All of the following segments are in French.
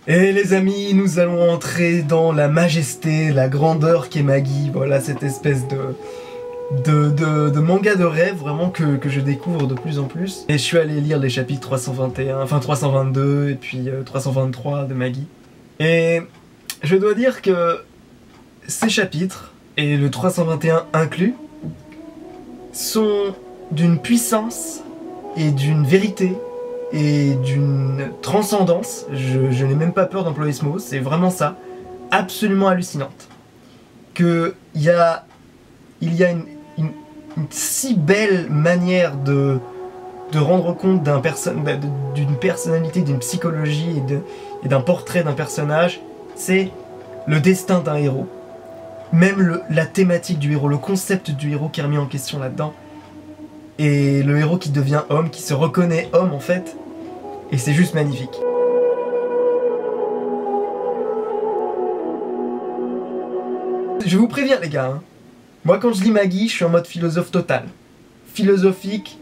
Et les amis, nous allons entrer dans la majesté, la grandeur qu'est Maggie. Voilà cette espèce de manga de rêve vraiment que je découvre de plus en plus. Et je suis allé lire les chapitres 321, enfin 322 et puis 323 de Maggie. Et je dois dire que ces chapitres, et le 321 inclus, sont d'une puissance et d'une vérité et d'une transcendance, je n'ai même pas peur d'employer ce mot, c'est vraiment ça, absolument hallucinante. Il y a une si belle manière de rendre compte d'une personnalité, d'une psychologie et d'un portrait d'un personnage, c'est le destin d'un héros. Même la thématique du héros, le concept du héros qui est remis en question là-dedans. Et le héros qui devient homme, qui se reconnaît homme en fait. Et c'est juste magnifique. Je vous préviens les gars, hein. Moi quand je lis Maggie, je suis en mode philosophe total. Philosophique,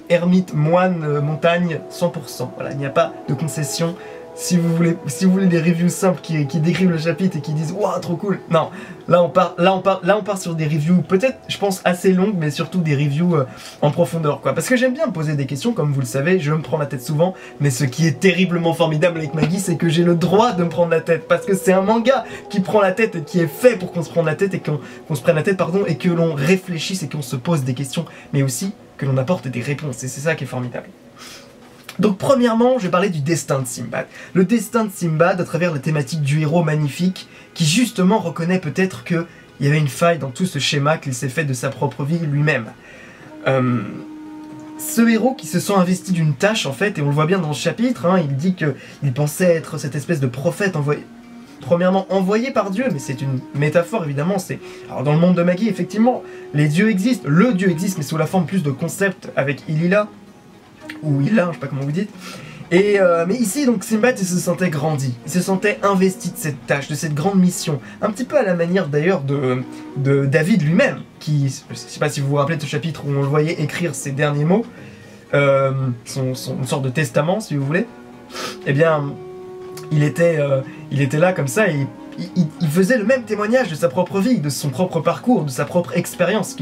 ermite, moine, montagne, 100%. Voilà, il n'y a pas de concession. Si vous voulez des reviews simples qui décrivent le chapitre et qui disent « Waouh, trop cool !» Non, là on part sur des reviews peut-être, je pense, assez longues, mais surtout des reviews en profondeur, quoi. Parce que j'aime bien me poser des questions, comme vous le savez, je me prends la tête souvent, mais ce qui est terriblement formidable avec Maggie, c'est que j'ai le droit de me prendre la tête, parce que c'est un manga qui prend la tête et qui est fait pour qu'on se prenne la tête, et qu'on se prenne la tête, pardon, et que l'on réfléchisse et qu'on se pose des questions, mais aussi que l'on apporte des réponses, et c'est ça qui est formidable. Donc premièrement, je vais parler du destin de Sinbad. Le destin de Sinbad à travers la thématique du héros magnifique qui justement reconnaît peut-être qu'il y avait une faille dans tout ce schéma qu'il s'est fait de sa propre vie lui-même. Ce héros qui se sent investi d'une tâche en fait, et on le voit bien dans le chapitre, hein, il dit qu'il pensait être cette espèce de prophète premièrement envoyé par Dieu, mais c'est une métaphore évidemment. Alors dans le monde de Maggie, effectivement, les dieux existent, le dieu existe, mais sous la forme plus de concept avec Ilila, ou Ila, je sais pas comment vous dites. Mais ici, donc, Sinbad, il se sentait grandi, il se sentait investi de cette tâche, de cette grande mission, un petit peu à la manière d'ailleurs de David lui-même, qui, je sais pas si vous vous rappelez de ce chapitre où on le voyait écrire ses derniers mots, une sorte de testament, si vous voulez. Eh bien, il était là comme ça, et il faisait le même témoignage de sa propre vie, de son propre parcours, de sa propre expérience,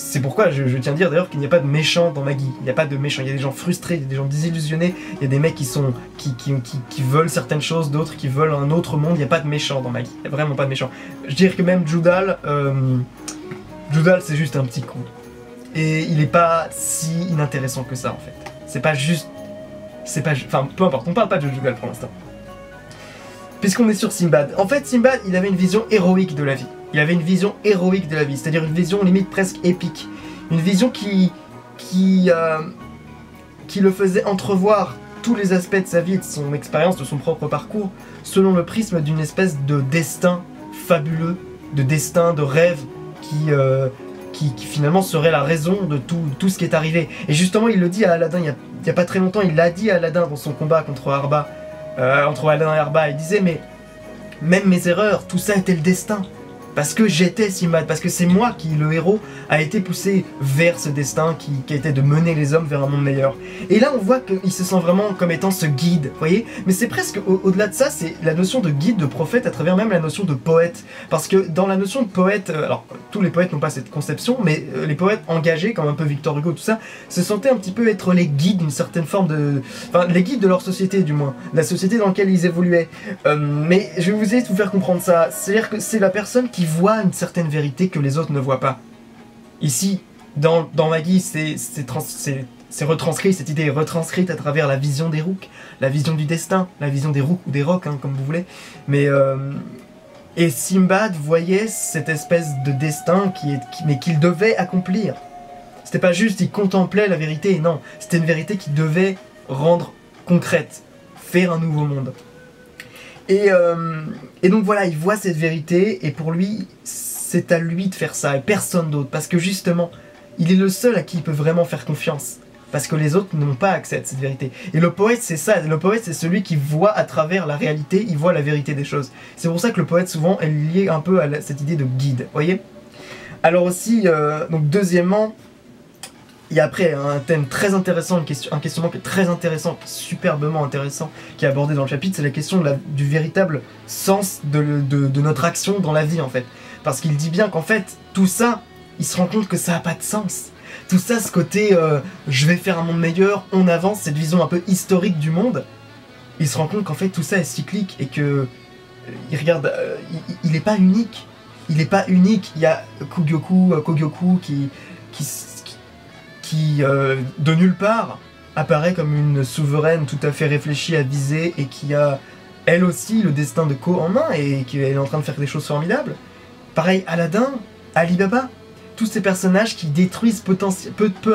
c'est pourquoi je tiens à dire d'ailleurs qu'il n'y a pas de méchants dans Maggie. Il n'y a pas de méchants, il y a des gens frustrés, il y a des gens désillusionnés, il y a des mecs qui veulent certaines choses, d'autres qui veulent un autre monde. Il n'y a pas de méchants dans Maggie, il n'y a vraiment pas de méchants. Je dirais que même Judal c'est juste un petit coup. Et il n'est pas si inintéressant que ça en fait. Enfin peu importe, on parle pas de Judal pour l'instant. Puisqu'on est sur Sinbad. En fait, Sinbad, il avait une vision héroïque de la vie. Il avait une vision héroïque de la vie, c'est-à-dire une vision limite presque épique. Une vision qui le faisait entrevoir tous les aspects de sa vie, de son expérience, de son propre parcours, selon le prisme d'une espèce de destin fabuleux, de destin, de rêve, qui finalement serait la raison de tout ce qui est arrivé. Et justement, il le dit à Aladdin, il y a pas très longtemps, il l'a dit à Aladdin dans son combat contre Arba, entre Aladdin et Arba, il disait « Mais même mes erreurs, tout ça était le destin. Parce que j'étais Sinbad, parce que c'est moi qui, le héros, a été poussé vers ce destin qui était de mener les hommes vers un monde meilleur. » Et là, on voit qu'il se sent vraiment comme étant ce guide, vous voyez. Mais c'est presque au-delà de ça, c'est la notion de guide, de prophète, à travers même la notion de poète. Parce que dans la notion de poète, alors tous les poètes n'ont pas cette conception, mais les poètes engagés, comme un peu Victor Hugo, tout ça, se sentaient un petit peu être les guides d'une certaine forme de... Enfin, les guides de leur société, du moins. La société dans laquelle ils évoluaient. Mais je vais vous essayer de vous faire comprendre ça. C'est-à-dire que c'est la personne qui voit une certaine vérité que les autres ne voient pas. Ici, dans Maggie, c'est retranscrit, cette idée est retranscrite à travers la vision des Rooks, la vision du destin, la vision des Rooks ou des Rocs, hein, comme vous voulez. Et Sinbad voyait cette espèce de destin mais qu'il devait accomplir. C'était pas juste, il contemplait la vérité, non. C'était une vérité qu'il devait rendre concrète, faire un nouveau monde. Et donc voilà, il voit cette vérité, et pour lui, c'est à lui de faire ça, et personne d'autre. Parce que justement, il est le seul à qui il peut vraiment faire confiance. Parce que les autres n'ont pas accès à cette vérité. Et le poète, c'est ça. Le poète, c'est celui qui voit à travers la réalité, il voit la vérité des choses. C'est pour ça que le poète, souvent, est lié un peu à cette idée de guide, voyez. Alors aussi, donc deuxièmement, y a après un thème très intéressant, un questionnement qui est très intéressant, superbement intéressant, qui est abordé dans le chapitre, c'est la question du véritable sens de notre action dans la vie, en fait. Parce qu'il dit bien qu'en fait, tout ça, il se rend compte que ça n'a pas de sens. Tout ça, ce côté je vais faire un monde meilleur, on avance, cette vision un peu historique du monde, il se rend compte qu'en fait tout ça est cyclique et que il regarde, il n'est pas unique. Il n'est pas unique. Il y a Kogyoku qui de nulle part apparaît comme une souveraine tout à fait réfléchie, avisée et qui a elle aussi le destin de Ko en main et qui est en train de faire des choses formidables. Pareil, Aladdin, Ali Baba, tous ces personnages qui détruisent peu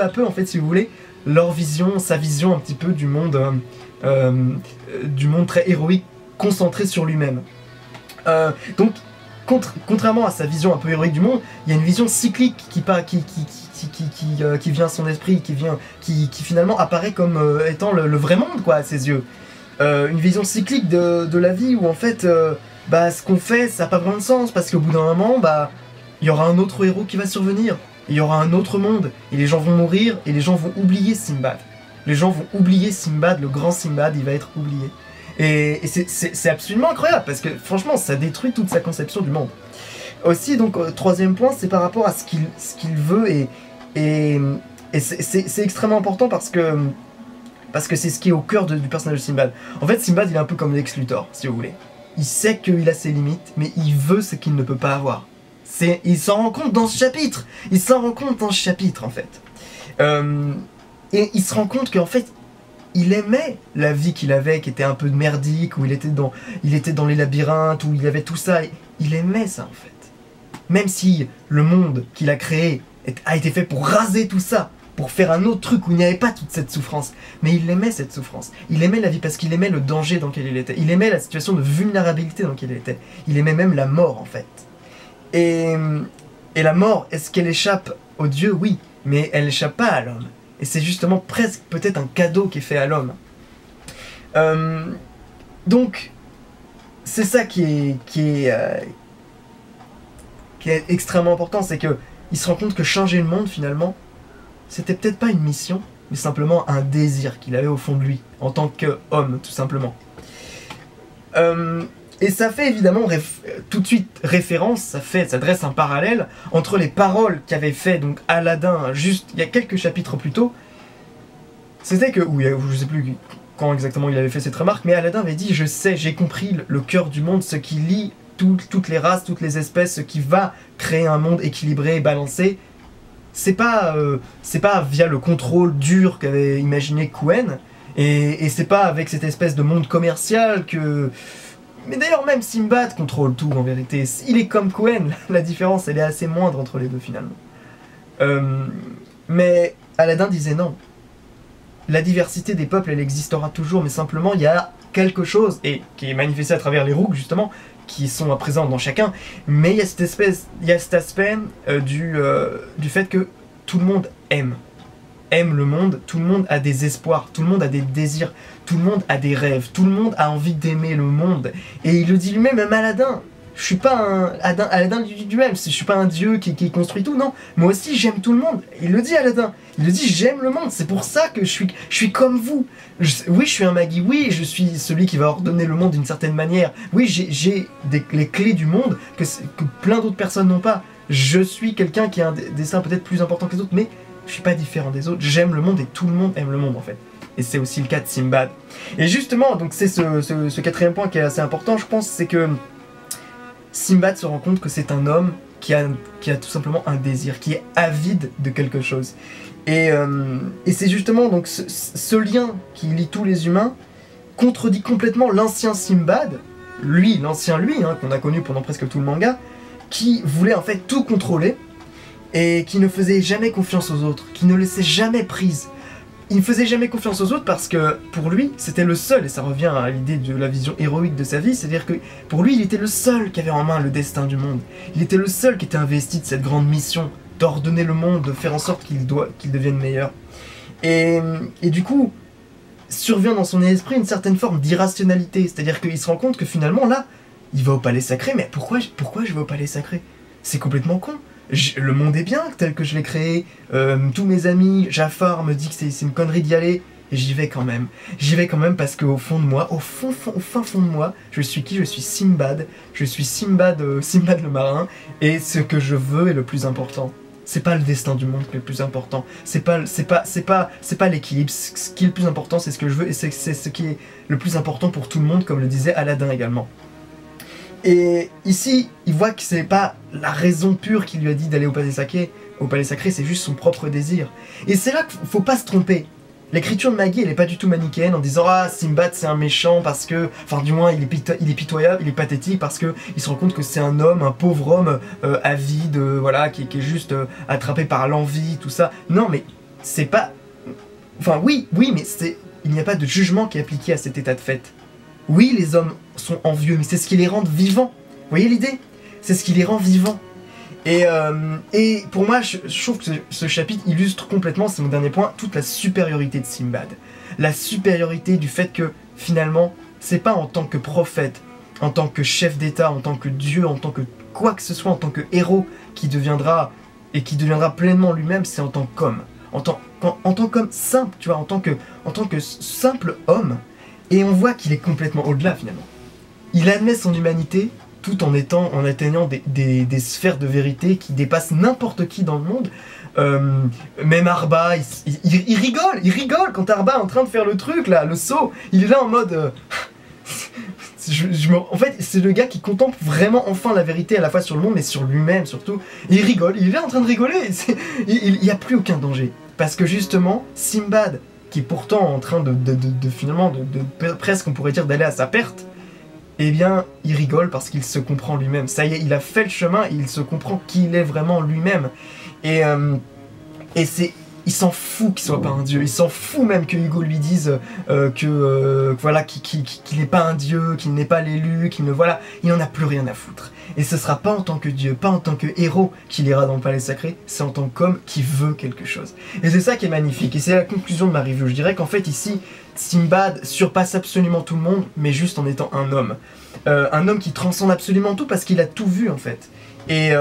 à peu, en fait, si vous voulez, leur vision, sa vision un petit peu du monde très héroïque, concentré sur lui-même. Donc, contrairement à sa vision un peu héroïque du monde, il y a une vision cyclique qui vient à son esprit, qui finalement apparaît comme étant le vrai monde, quoi, à ses yeux. Une vision cyclique de la vie où, en fait, ce qu'on fait, ça n'a pas vraiment de sens, parce qu'au bout d'un moment, il y aura un autre héros qui va survenir, il y aura un autre monde, et les gens vont mourir, et les gens vont oublier Simbad. Les gens vont oublier Simbad, le grand Simbad, il va être oublié. Et c'est absolument incroyable, parce que franchement, ça détruit toute sa conception du monde. Aussi, donc, troisième point, c'est par rapport à ce qu'il veut, et c'est extrêmement important parce que c'est ce qui est au cœur du personnage de Simbad. En fait, Simbad, il est un peu comme Lex Luthor, si vous voulez. Il sait qu'il a ses limites, mais il veut ce qu'il ne peut pas avoir. Il s'en rend compte dans ce chapitre. Il s'en rend compte dans ce chapitre, en fait. Et il se rend compte qu'en fait, il aimait la vie qu'il avait, qui était un peu merdique, où il était dans les labyrinthes, où il y avait tout ça. Il aimait ça, en fait. Même si le monde qu'il a créé a été fait pour raser tout ça, pour faire un autre truc où il n'y avait pas toute cette souffrance. Mais il aimait cette souffrance. Il aimait la vie parce qu'il aimait le danger dans lequel il était. Il aimait la situation de vulnérabilité dans laquelle il était. Il aimait même la mort, en fait. Et la mort, est-ce qu'elle échappe aux dieux? Oui, mais elle n'échappe pas à l'homme. Et c'est justement presque peut-être un cadeau qui est fait à l'homme. Donc, c'est ça qui est extrêmement important, c'est que il se rend compte que changer le monde, finalement, c'était peut-être pas une mission, mais simplement un désir qu'il avait au fond de lui, en tant qu'homme, tout simplement. Et ça fait évidemment tout de suite référence, ça dresse un parallèle entre les paroles qu'avait fait donc Aladdin juste il y a quelques chapitres plus tôt. C'était que, je sais plus quand exactement il avait fait cette remarque, mais Aladdin avait dit « Je sais, j'ai compris le cœur du monde, ce qui lie toutes les races, toutes les espèces, ce qui va créer un monde équilibré et balancé. » C'est pas via le contrôle dur qu'avait imaginé Cohen, et c'est pas avec cette espèce de monde commercial que... Mais d'ailleurs même Simbad contrôle tout en vérité. Il est comme Cohen, la différence elle est assez moindre entre les deux finalement. Mais Aladdin disait non. La diversité des peuples elle existera toujours, mais simplement il y a quelque chose, et qui est manifesté à travers les rouques justement, qui sont présents dans chacun, mais il y a cet aspect du fait que tout le monde aime le monde, tout le monde a des espoirs, tout le monde a des désirs, tout le monde a des rêves, tout le monde a envie d'aimer le monde. Et il le dit lui-même, même Aladdin. Je suis pas un Aladdin du même, je suis pas un dieu qui construit tout, non. Moi aussi j'aime tout le monde. Il le dit Aladdin. Il le dit j'aime le monde, c'est pour ça que je suis comme vous. Oui, je suis un Magui, oui, je suis celui qui va ordonner le monde d'une certaine manière. Oui, j'ai les clés du monde que plein d'autres personnes n'ont pas. Je suis quelqu'un qui a un destin peut-être plus important que les autres, mais je suis pas différent des autres. J'aime le monde et tout le monde aime le monde en fait. Et c'est aussi le cas de Simbad. Et justement, donc c'est ce quatrième point qui est assez important, je pense, c'est que Simbad se rend compte que c'est un homme qui a tout simplement un désir, qui est avide de quelque chose. Et c'est justement donc ce lien qui lie tous les humains contredit complètement l'ancien Simbad, l'ancien lui, qu'on a connu pendant presque tout le manga, qui voulait en fait tout contrôler et qui ne faisait jamais confiance aux autres, qui ne laissait jamais prise. Il ne faisait jamais confiance aux autres parce que pour lui, c'était le seul, et ça revient à l'idée de la vision héroïque de sa vie, c'est-à-dire que pour lui, il était le seul qui avait en main le destin du monde. Il était le seul qui était investi de cette grande mission, d'ordonner le monde, de faire en sorte qu'il devienne meilleur. Et du coup, survient dans son esprit une certaine forme d'irrationalité, c'est-à-dire qu'il se rend compte que finalement, là, il va au palais sacré, mais pourquoi je vais au palais sacré? C'est complètement con. le monde est bien tel que je l'ai créé, tous mes amis, Jafar me dit que c'est une connerie d'y aller, et j'y vais quand même. J'y vais quand même parce qu'au fond de moi, au fin fond de moi, je suis qui? Je suis Simbad. Je suis Simbad, Simbad le marin, et ce que je veux est le plus important. C'est pas le destin du monde qui est le plus important. C'est pas l'équilibre. Ce qui est le plus important, c'est ce que je veux, et c'est ce qui est le plus important pour tout le monde, comme le disait Aladdin également. Et ici, il voit que c'est pas la raison pure qui lui a dit d'aller au palais sacré. Au palais sacré, c'est juste son propre désir. Et c'est là qu'il faut pas se tromper. L'écriture de Maggie, elle est pas du tout manichéenne en disant ah Simbad c'est un méchant parce que, enfin du moins il est pitoyable, il est pathétique parce que il se rend compte que c'est un homme, un pauvre homme avide, voilà, qui est juste attrapé par l'envie, tout ça. Non mais c'est pas, enfin oui mais il n'y a pas de jugement qui est appliqué à cet état de fait. Oui les hommes sont envieux, mais c'est ce qui les rend vivants. Vous voyez l'idée? C'est ce qui les rend vivants. Et pour moi, je trouve que ce chapitre illustre complètement, c'est mon dernier point, toute la supériorité de Simbad. La supériorité du fait que, finalement, c'est pas en tant que prophète, en tant que chef d'État, en tant que dieu, en tant que quoi que ce soit, en tant que héros qui deviendra pleinement lui-même, c'est en tant qu'homme. En tant qu'homme simple, tu vois, en tant que simple homme. Et on voit qu'il est complètement au-delà, finalement. Il admet son humanité, tout en atteignant des sphères de vérité qui dépassent n'importe qui dans le monde. Même Arba, il rigole quand Arba est en train de faire le truc là, le saut, il est là en mode... en fait, c'est le gars qui contemple vraiment enfin la vérité à la fois sur le monde mais sur lui-même surtout. Et il rigole, il est là en train de rigoler, il n'y a plus aucun danger. Parce que justement, Simbad, qui est pourtant en train finalement presque on pourrait dire d'aller à sa perte, eh bien, il rigole parce qu'il se comprend lui-même. Ça y est, il a fait le chemin et il se comprend qui il est vraiment lui-même. Et il s'en fout qu'il soit pas un dieu. Il s'en fout même que Hugo lui dise voilà, qu'il n'est pas un dieu, qu'il n'est pas l'élu, voilà, il n'en a plus rien à foutre. Et ce sera pas en tant que dieu, pas en tant que héros qu'il ira dans le palais sacré, c'est en tant qu'homme qui veut quelque chose. Et c'est ça qui est magnifique. Et c'est la conclusion de ma review. Je dirais qu'en fait ici, Simbad surpasse absolument tout le monde, mais juste en étant un homme. Un homme qui transcende absolument tout parce qu'il a tout vu en fait. Et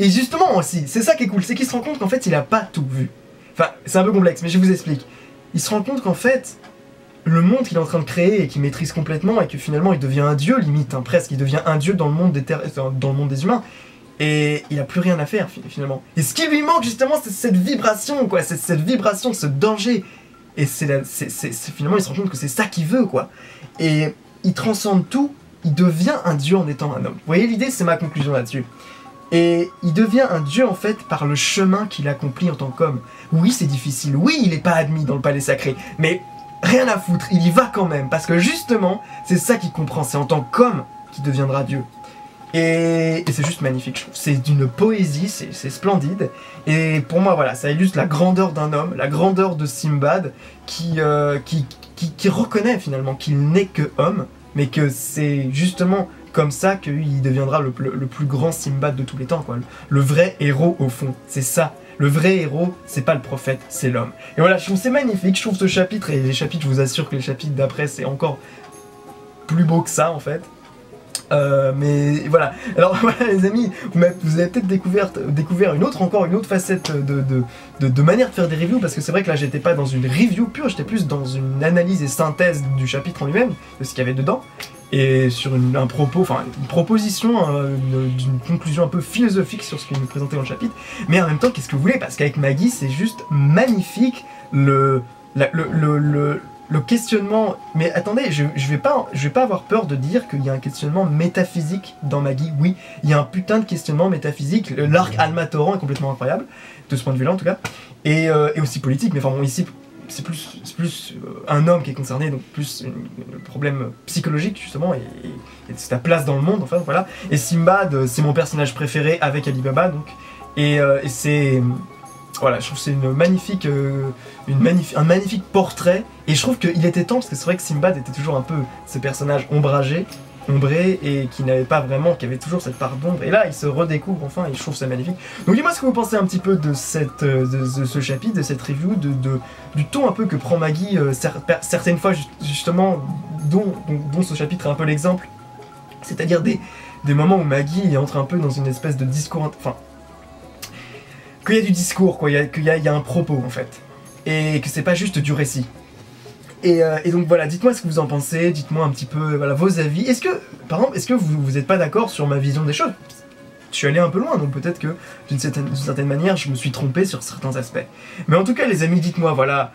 justement aussi, c'est ça qui est cool, c'est qu'il se rend compte qu'en fait il a pas tout vu. Enfin, c'est un peu complexe, mais je vous explique. Il se rend compte qu'en fait, le monde qu'il est en train de créer et qu'il maîtrise complètement, et que finalement il devient un dieu limite, hein, presque, il devient un dieu dans le monde dans le monde des humains. Et il a plus rien à faire finalement. Et ce qui lui manque justement, c'est cette vibration, quoi, c'est cette vibration, ce danger. Et finalement il se rend compte que c'est ça qu'il veut, quoi. Et il transcende tout, il devient un dieu en étant un homme. Vous voyez l'idée, c'est ma conclusion là-dessus. Et il devient un dieu en fait par le chemin qu'il accomplit en tant qu'homme. Oui, c'est difficile, oui, il n'est pas admis dans le palais sacré, mais rien à foutre, il y va quand même, parce que justement, c'est ça qu'il comprend, c'est en tant qu'homme qu'il deviendra dieu. Et c'est juste magnifique, je trouve. C'est d'une poésie, c'est splendide. Et pour moi, voilà, ça illustre la grandeur d'un homme, la grandeur de Simbad, qui reconnaît finalement qu'il n'est que homme, mais que c'est justement comme ça qu'il deviendra le plus grand Simbad de tous les temps, quoi. Le vrai héros au fond, c'est ça. Le vrai héros, c'est pas le prophète, c'est l'homme. Et voilà, je trouve c'est magnifique, je trouve ce chapitre, et les chapitres, je vous assure que les chapitres d'après, c'est encore plus beau que ça, en fait. Mais voilà, alors voilà les amis, vous avez peut-être découvert encore une autre facette de manière de faire des reviews, parce que c'est vrai que là j'étais pas dans une review pure, j'étais plus dans une analyse et synthèse du chapitre en lui-même, de ce qu'il y avait dedans, et sur une proposition, d'une conclusion un peu philosophique sur ce qu'il nous présentait dans le chapitre, mais en même temps qu'est-ce que vous voulez, parce qu'avec Maggie c'est juste magnifique, le questionnement, mais attendez, je vais pas avoir peur de dire qu'il y a un questionnement métaphysique dans Maggie. Oui, il y a un putain de questionnement métaphysique. L'arc Almatoran est complètement incroyable, de ce point de vue-là en tout cas, et aussi politique, mais enfin bon, ici c'est plus un homme qui est concerné, donc plus un problème psychologique justement, et c'est ta place dans le monde, enfin voilà. Et Simbad, c'est mon personnage préféré avec Ali Baba, donc, et c'est... Voilà, je trouve que c'est un magnifique portrait, et je trouve qu'il était temps, parce que c'est vrai que Simbad était toujours un peu ce personnage ombré, et qui n'avait pas vraiment, qui avait toujours cette part d'ombre, et là il se redécouvre enfin, et je trouve ça magnifique. Donc dis-moi ce que vous pensez un petit peu de ce chapitre, de cette review, du ton un peu que prend Maggie, certaines fois justement, dont ce chapitre est un peu l'exemple, c'est-à-dire des moments où Maggie entre un peu dans une espèce de discours, enfin, qu'il y a du discours, quoi, qu'il y a un propos en fait. Et que c'est pas juste du récit. Et donc voilà, dites-moi ce que vous en pensez, dites-moi un petit peu voilà, vos avis. Est-ce que, par exemple, est-ce que vous êtes pas d'accord sur ma vision des choses? Je suis allé un peu loin, donc peut-être que d'une certaine manière, je me suis trompé sur certains aspects. Mais en tout cas, les amis, dites-moi, voilà,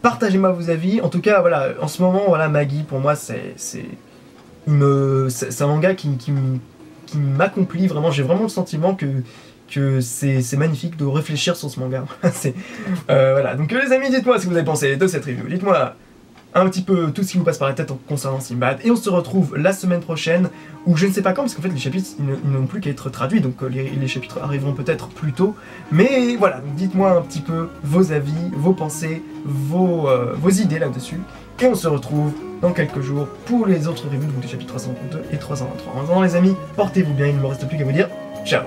partagez-moi vos avis. En tout cas, voilà, en ce moment, voilà, Maggie, pour moi, c'est un manga qui m'accomplit vraiment. J'ai vraiment le sentiment que c'est magnifique de réfléchir sur ce manga. Voilà, donc les amis, dites-moi ce que vous avez pensé de cette review. Dites-moi un petit peu tout ce qui vous passe par la tête concernant Sinbad. Et on se retrouve la semaine prochaine, ou je ne sais pas quand, parce qu'en fait les chapitres ils n'ont plus qu'à être traduits, donc les chapitres arriveront peut-être plus tôt. Mais voilà, donc dites-moi un petit peu vos avis, vos pensées, vos idées là-dessus. Et on se retrouve dans quelques jours pour les autres reviews, donc des chapitres 332 et 323. En attendant les amis, portez-vous bien, il ne me reste plus qu'à vous dire ciao.